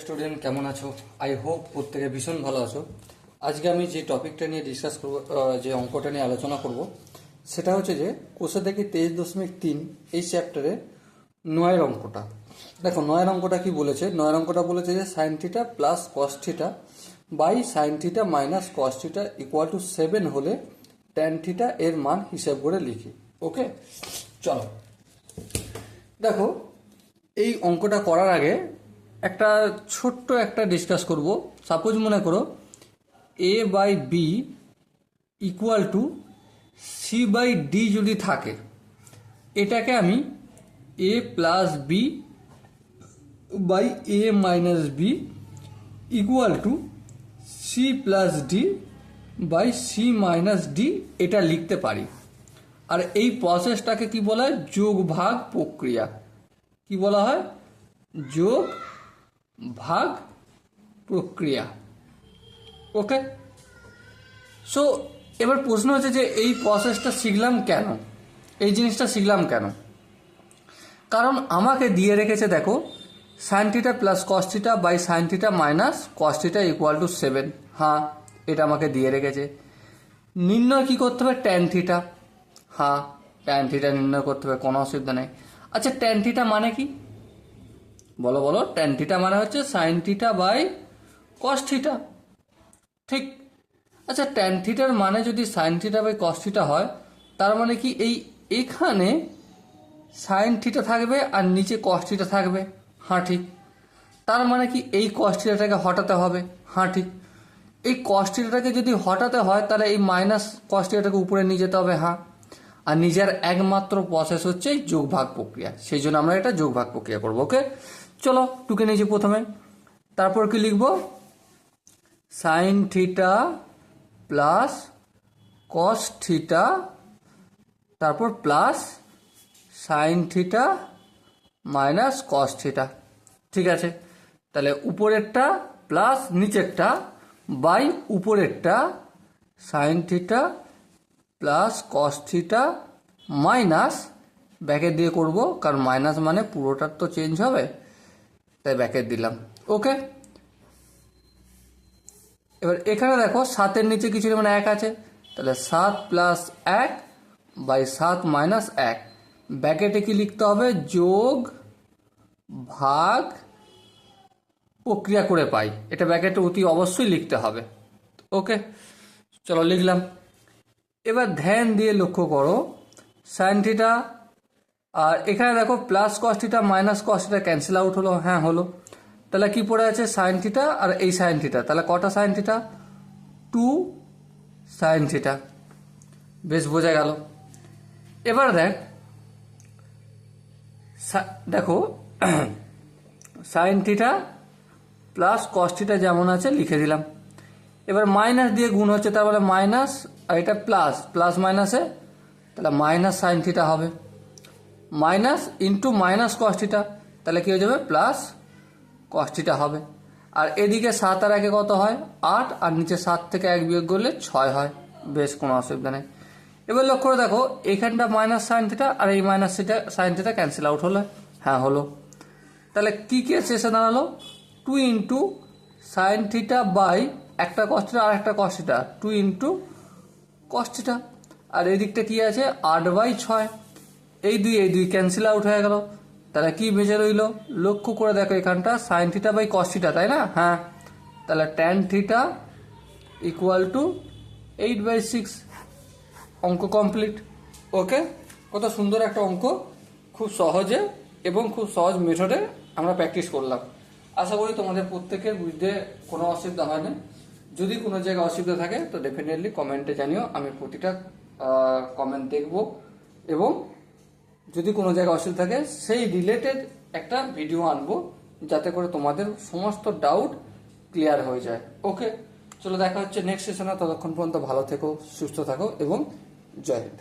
Student কেমন আছো? I hope প্রত্যেকে ভীষণ ভালো আছো। আজকে আমি যে টপিকটা নিয়ে ডিসকাস করব, যে অঙ্কটা নিয়ে আলোচনা করব, সেটা হচ্ছে যে কোষা থেকে 23.3 এই চ্যাপ্টারে নয়ের অঙ্কটা। দেখো নয়ের অঙ্কটা কি বলেছে? নয়ের অঙ্কটা বলেছে যে sine theta plus cos theta by sine theta minus cos theta equal to 7 হলে ট্যান থিটা এর মান হিসাব করে লিখি। ওকে, চলো দেখো এই অঙ্কটা করার আগে একটা ছোট্ট একটা ডিসকাস করব। সাপোজ মনে করো A by B equal to C by D যদি থাকে, এটাকে আমি A plus B by A minus B equal to C plus D by C minus D এটা লিখতে পারি। আর এই প্রসেসটাকে কি বলা হয়? যোগ ভাগ প্রক্রিয়া। কি বলা হয়? যোগ ভাগ প্রক্রিয়া। ওকে, সো এবার প্রশ্ন হচ্ছে যে এই প্রসেসটা শিখলাম কেন, এই জিনিসটা শিখলাম কেন? কারণ আমাকে দিয়ে রেখেছে দেখো sine theta plus cos theta by sine theta minus cos theta equal to 7। হ্যাঁ, এটা আমাকে দিয়ে রেখেছে। নির্ণয় কি করতে হবে? Tan theta. হ্যাঁ, ট্যান থিটা নির্ণয় করতে হবে, কোনো অসুবিধা নেই। আচ্ছা, ট্যান থিটা মানে কি? বলো বলো। ট্যান থিটা মানে হচ্ছে sine theta by cos theta, ঠিক? আচ্ছা, ট্যান থিটার মানে যদি sine theta by cos theta হয়, তার মানে কি এখানে সাইন থিটা থাকবে আর নিচে কস থিটা থাকবে? হ্যাঁ ঠিক। তার মানে কি এই কস থিটাটাকে হটাতে হবে? হ্যাঁ ঠিক। এই কস থিটাটাকে যদি হটাতে হয় তাহলে এই মাইনাস কস থিটাটাকে উপরে নিয়ে যেতে হবে। হ্যাঁ, আর নিজের একমাত্র প্রসেস হচ্ছে যোগ ভাগ প্রক্রিয়া, সেই জন্য আমরা এটা যোগ ভাগ প্রক্রিয়া করবো। ওকে, চলো টুকে নিয়েছি প্রথমে। তারপর কি লিখবো? Sine theta plus cos theta, তারপর plus sine theta minus cos theta. ঠিক আছে, তাহলে উপরেরটা প্লাস নিচেরটা বাই উপরেরটা sine theta plus cos theta minus bracket দিয়ে করব, কারণ মাইনাস মানে পুরোটার তো চেঞ্জ হবে, তাই ব্যাকেট দিলাম। ওকে, এবার এখানে দেখো 7-এর নিচে কিছু মানে 1 আছে, তাহলে 7 প্লাস 1 বাই 7 মাইনাস 1। ব্যাকেটে কি লিখতে হবে? যোগ ভাগ প্রক্রিয়া করে পাই, এটা ব্যাকেটে অতি অবশ্যই লিখতে হবে। ওকে, চলো লিখলাম। এবার ধ্যান দিয়ে লক্ষ্য করো সাইন থিটা, আর এখানে দেখো plus cos theta minus cos theta cancel out হলো। হ্যাঁ হলো। তাহলে কি পড়ে আছে? সাইন থিটা আর এই সাইন থিটা। তাহলে কটা সাইন থিটা? 2 sine theta. বেশ বোঝা গেল। এবার দেখো sine theta plus cos theta যেমন আছে লিখে দিলাম। এবার মাইনাস দিয়ে গুণ হচ্ছে, তার মানে মাইনাস, আর এটা প্লাস, প্লাস মাইনাসে তাহলে মাইনাস সাইন থিটা হবে, minus into minus cos theta, তাহলে কি হয়ে যাবে? প্লাস কস থিটা হবে। আর এদিকে 7 আর 1 কত হয়? 8, আর নিচে 7 থেকে 1 বিয়োগ করলে 6 হয়। বেশ, কোনো অসুবিধা নেই। এবার লক্ষ্য করে দেখো এখানটা মাইনাস সাইন থিটা আর এই minus theta sine theta cancel out হলো। হ্যাঁ হলো। তাহলে কি শেষে দাঁড়ালো? 2 ইন্টু সাইন থিটা বাই একটা কস থিটা আর একটা cos theta, 2 into cos theta. আর এই দিকটা কি আছে? 8/6। এই দুই ক্যান্সেল আউট হয়ে গেল। তাহলে কি বেঁচে রইল? লক্ষ্য করে দেখো এখানটা sine theta by cos theta, তাই না? হ্যাঁ, তাহলে ট্যান থিটা ইকুয়াল টু 8/6। অঙ্ক কমপ্লিট। ওকে, কত সুন্দর একটা অঙ্ক, খুব সহজে এবং খুব সহজ মেথডে আমরা প্র্যাকটিস করলাম। আশা করি তোমাদের প্রত্যেকের বুঝতে কোনো অসুবিধা হয় না। যদি কোনো জায়গায় অসুবিধা থাকে তো ডেফিনেটলি কমেন্টে জানিও, আমি প্রতিটা কমেন্ট দেখব, এবং যদি কোনো জায়গায় অসুবিধা থাকে সেই রিলেটেড একটা ভিডিও আনবো, যাতে করে তোমাদের সমস্ত ডাউট ক্লিয়ার হয়ে যায়। ওকে, চলো দেখা হচ্ছে নেক্সট সেশনে। ততক্ষণ পর্যন্ত ভালো থেকো, সুস্থ থাকো এবং জয় হিন্দ।